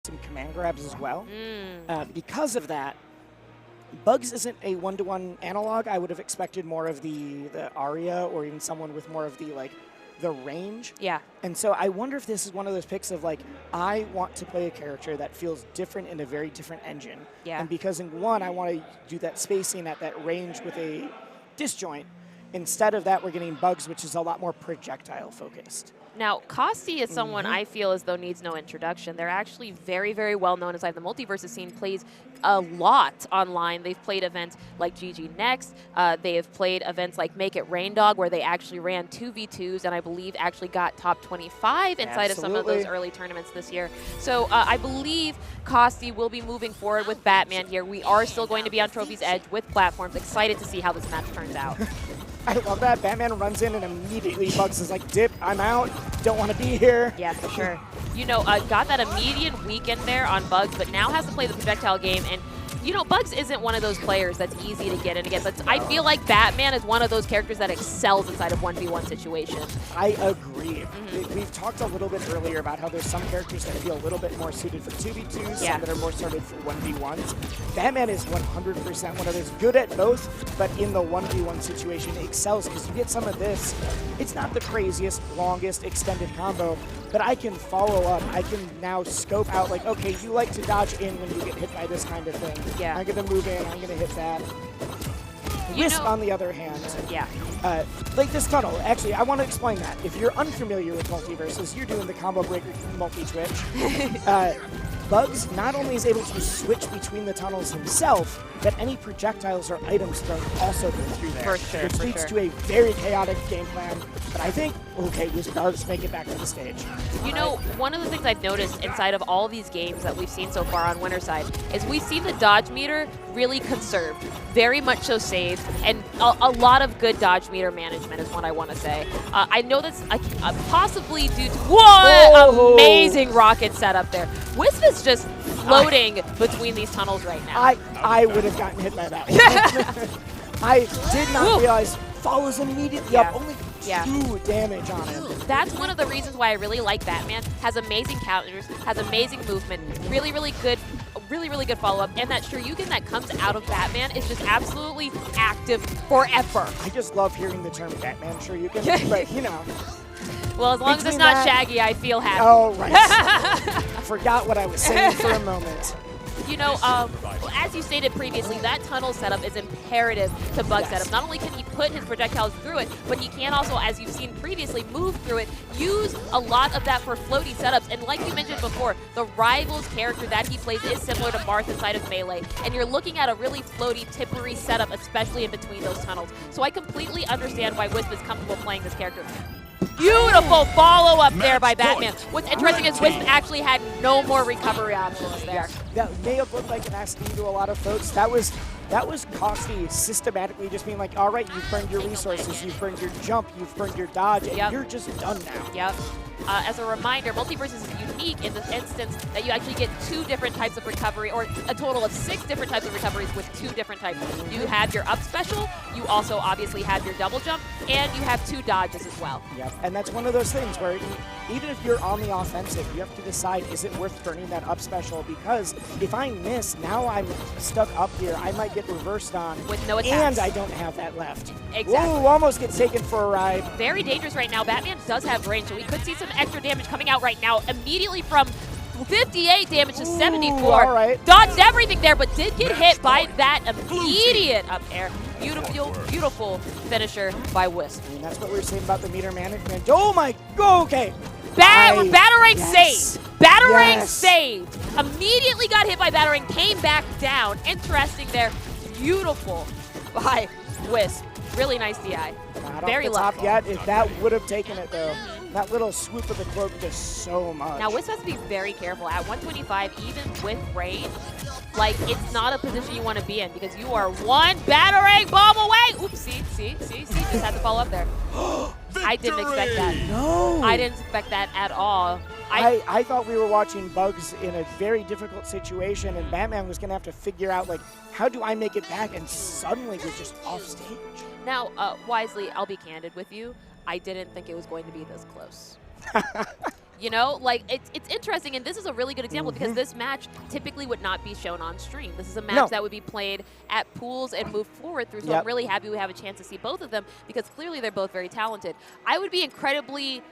some command grabs as well. Because of that, Bugs isn't a one-to-one analog. I would have expected more of the Aria or even someone with more of the range. Yeah. And so I wonder if this is one of those picks of I want to play a character that feels different in a very different engine. Yeah. And because in one, I want to do that spacing at that range with a disjoint. Instead of that, we're getting Bugs, which is a lot more projectile focused. Now, Costy is someone I feel as though needs no introduction. They're actually very, very well known inside the MultiVersus scene, plays a lot online. They've played events like GG Next. They have played events like Make It Rain Dog, where they actually ran 2v2s and I believe actually got top 25 inside of some of those early tournaments this year. So I believe Costy will be moving forward with Batman here. We are still going to be on Trophy's Edge with platforms. Excited to see how this match turns out. I love that. Batman runs in and immediately Bugs is like, dip, I'm out, don't want to be here. Yeah, for sure. You know, got that immediate weekend there on Bugs, but now has to play the projectile game. And, you know, Bugs isn't one of those players that's easy to get in against. I feel like Batman is one of those characters that excels inside of 1v1 situations. I agree. We've talked a little bit earlier about how there's some characters that feel a little bit more suited for 2v2s, some that are more suited for 1v1s. Batman is 100% one of those, good at both, but in the 1v1 situation excels because you get some of this. It's not the craziest, longest, extended combo, but I can follow up. I can now scope out like, okay, you like to dodge in when you get hit by this kind of thing. Yeah. I'm going to move in, I'm going to hit that. Wisp, on the other hand, like this tunnel. Actually, I want to explain that. If you're unfamiliar with MultiVersus, you're doing the combo breaker multi-twitch. Bugs not only is able to switch between the tunnels himself, but any projectiles or items thrown also go through there. For sure, which leads to a very chaotic game plan. But I think, okay, Wisp does make it back to the stage. You know, one of the things I've noticed inside of all these games that we've seen so far on Winner's Side is we see the dodge meter really conserved, very much so saved, and a lot of good dodge meter management is what I want to say. I know that's possibly due to, whoa, amazing rocket setup there. Wisp is just floating between these tunnels right now. I would have gotten hit by that. I did not realize follows immediately up, only 2 damage on him. That's one of the reasons why I really like Batman. Has amazing counters, has amazing movement, really, really good follow-up, and that Shoryuken that comes out of Batman is just absolutely active forever. I just love hearing the term Batman Shoryuken, but you know. Well, as long as it's not Shaggy, I feel happy. Oh, right. I forgot what I was saying for a moment. You know, as you stated previously, that tunnel setup is imperative to Bug setup. Not only can he put his projectiles through it, but he can also, as you've seen previously, move through it, use a lot of that for floaty setups. And like you mentioned before, the Rivals character that he plays is similar to Marth inside of Melee. And you're looking at a really floaty, tippery setup, especially in between those tunnels. So I completely understand why Wisp is comfortable playing this character. Beautiful follow-up there by Batman. What's interesting is Wisp actually had no more recovery options there. That may have looked like an SD to a lot of folks. That was Costy systematically just being like, all right, you've burned your resources, you've burned your jump, you've burned your dodge, and you're just done now. Yep. As a reminder, MultiVersus is unique in the instance that you actually get 2 different types of recovery, or a total of 6 different types of recoveries with 2 different types. You have your up special, you also obviously have your double jump, and you have 2 dodges as well. Yep, and that's one of those things where even if you're on the offensive, you have to decide, is it worth burning that up special? Because if I miss, now I'm stuck up here. I might get reversed on. With no attacks. And I don't have that left. Exactly. Ooh, almost gets taken for a ride. Very dangerous right now. Batman does have range, so we could see some extra damage coming out right now. Immediately from 58 damage to 74. All right. Dodged everything there, but did get hit by that immediate up air. Beautiful, beautiful finisher by Wisp. And that's what we were saying about the meter management. Oh my, okay. Batarang saved. Batarang saved. Immediately got hit by Batarang, came back down. Interesting there. Beautiful by Wisp. Really nice DI. Not very off the top level. yet. If that would have taken it though. That little swoop of the cloak does so much. Now Wisp has to be very careful. At 125, even with range, like it's not a position you want to be in because you are one Batarang bomb away. Oops, see, just had to follow up there. I didn't expect that. No. I didn't expect that at all. I thought we were watching Bugs in a very difficult situation and Batman was going to have to figure out, like, how do I make it back? And suddenly was just off stage. Now, Wisely, I'll be candid with you. I didn't think it was going to be this close. You know, like it's interesting, and this is a really good example because this match typically would not be shown on stream. This is a match that would be played at pools and moved forward through. So I'm really happy we have a chance to see both of them because clearly they're both very talented. I would be incredibly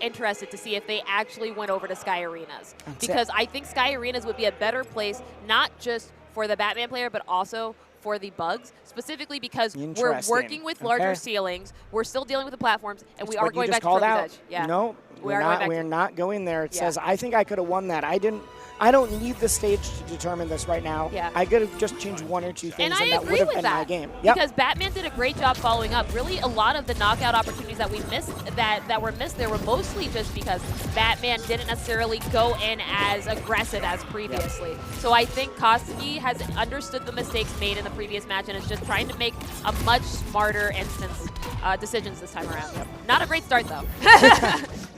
interested to see if they actually went over to Sky Arenas because I think Sky Arenas would be a better place, not just for the Batman player, but also for the bugs, specifically because we're working with larger ceilings, we're still dealing with the platforms, and we are going back to Trophy's Edge. Yeah. No, we're not going there. It says, I think I could have won that. I don't need the stage to determine this right now. Yeah. I could have just changed one or two things, and that would have been my game. Because Batman did a great job following up. Really, a lot of the knockout opportunities that we missed, that were missed there, were mostly just because Batman didn't necessarily go in as aggressive as previously. So I think Costy has understood the mistakes made in the previous match and is just trying to make a much smarter decisions this time around. Not a great start, though.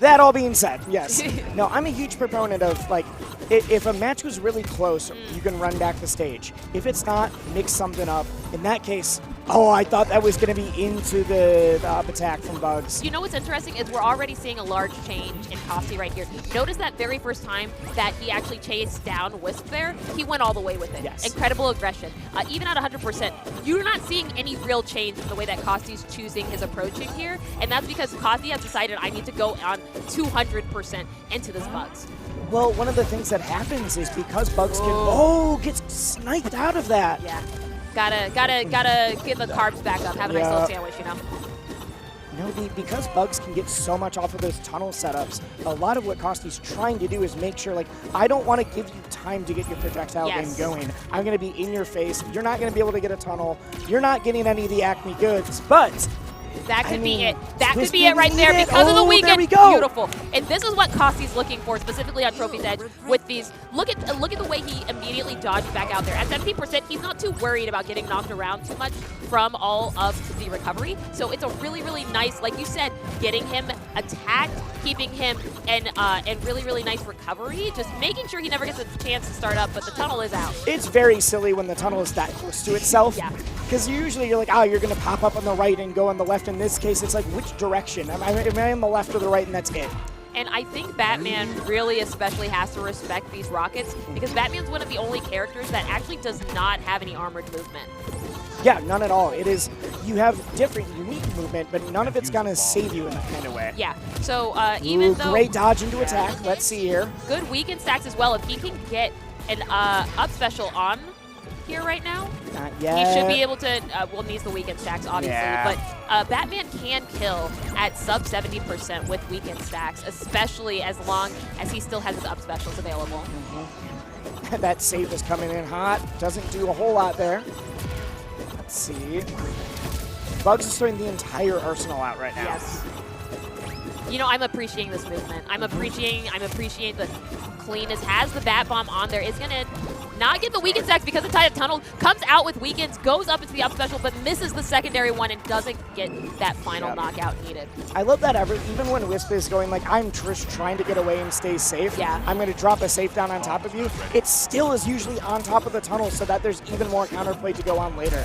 That all being said, yes. No, I'm a huge proponent of, like, if a match was really close, you can run back the stage. If it's not, mix something up. In that case, I thought that was going to be into the up attack from Bugs. You know what's interesting is we're already seeing a large change in Costy right here. Notice that very first time that he actually chased down Wisp there, he went all the way with it. Yes. Incredible aggression. Even at 100%, you're not seeing any real change in the way that Costy's choosing his approaching here, and that's because Costy has decided I need to go on 200% into this Bugs. Well, one of the things that happens is because Bugs gets sniped out of that. Yeah. Gotta get the carbs back up. Have a nice little sandwich, you know? No, because Bugs can get so much off of those tunnel setups, a lot of what Costy's trying to do is make sure, like, I don't want to give you time to get your projectile game going. I'm going to be in your face. You're not going to be able to get a tunnel. You're not getting any of the Acme goods, but that could be it. That could be it right there because of the weekend. There we go. Beautiful. And this is what Costy's looking for, specifically on Trophy's Edge with these. Look at the way he immediately dodged back out there. At 70%, he's not too worried about getting knocked around too much from all of the recovery. So it's a really, really nice, like you said, getting him attacked, keeping him, and really, really nice recovery. Just making sure he never gets a chance to start up, but the tunnel is out. It's very silly when the tunnel is that close to itself. Yeah. Because usually you're like, you're going to pop up on the right and go on the left. In this case, it's like, which direction? Am I on the left or the right, and that's it. And I think Batman really especially has to respect these rockets because Batman's one of the only characters that actually does not have any armored movement. Yeah, none at all. It is, you have different, unique movement, but none of it's going to save you in that kind of way. Yeah, so even though... Great dodge into attack. Let's see here. Good weakened stacks as well. If he can get an up special on here right now, not yet. He should be able to, needs the weakened stacks, obviously, but Batman can kill at sub 70% with weakened stacks, especially as long as he still has his up specials available. That save is coming in hot. Doesn't do a whole lot there. Let's see. Bugs is throwing the entire arsenal out right now. Yes. You know, I'm appreciating this movement. I'm appreciating the cleanness. Has the Bat Bomb on there. Is going to not get the weakened stacks because the Tide of Tunnel comes out with weakens, goes up into the up special, but misses the secondary one and doesn't get that final knockout needed. I love that even when Wisp is going like, I'm just trying to get away and stay safe. Yeah. I'm going to drop a safe down on top of you. It still is usually on top of the tunnel so that there's even more counterplay to go on later.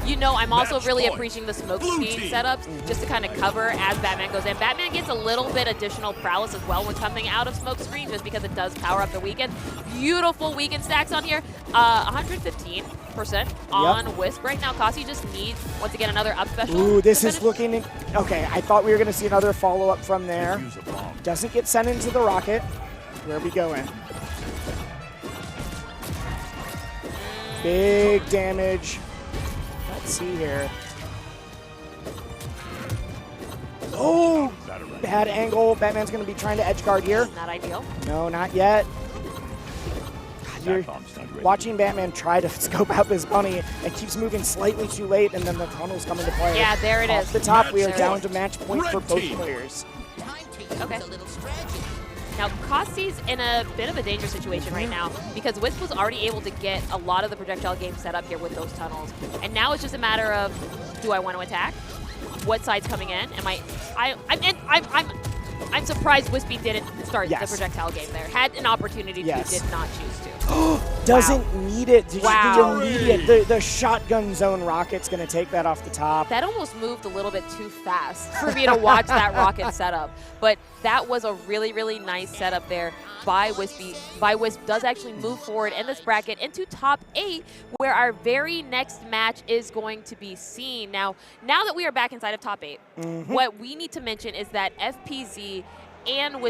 You know, I'm also really appreciating the smoke screen setups just to kind of cover as Batman goes in. Batman gets a little bit additional prowess as well when coming out of smoke screen just because it does power up the weekend. Beautiful weekend stacks on here. 115% on Wisp right now. Costy just needs, once again, another up special. Ooh, this is looking... Okay, I thought we were going to see another follow-up from there. Doesn't get sent into the rocket. Where are we going? Big damage. Let's see here. Oh, bad angle. Batman's going to be trying to edge guard here. Not ideal. No, not yet. You're watching Batman try to scope out this bunny and keeps moving slightly too late, and then the tunnel's coming to play. Yeah, there it is. Off the top, we are down to match point for both players. Okay. Now, Costy's in a bit of a dangerous situation right now because Wisp was already able to get a lot of the projectile game set up here with those tunnels. And now it's just a matter of, do I want to attack? What side's coming in? I'm surprised Wispy didn't start Yes. the projectile game there. Had an opportunity to, did not choose to. Doesn't need it. Just Wow. the immediate, the shotgun zone rocket's going to take that off the top. That almost moved a little bit too fast for me to watch that rocket setup. But that was a really, really nice setup there by Wispy. Wisp does actually move forward in this bracket into top 8, where our very next match is going to be seen. Now that we are back inside of top 8, what we need to mention is that FPZ and Wisp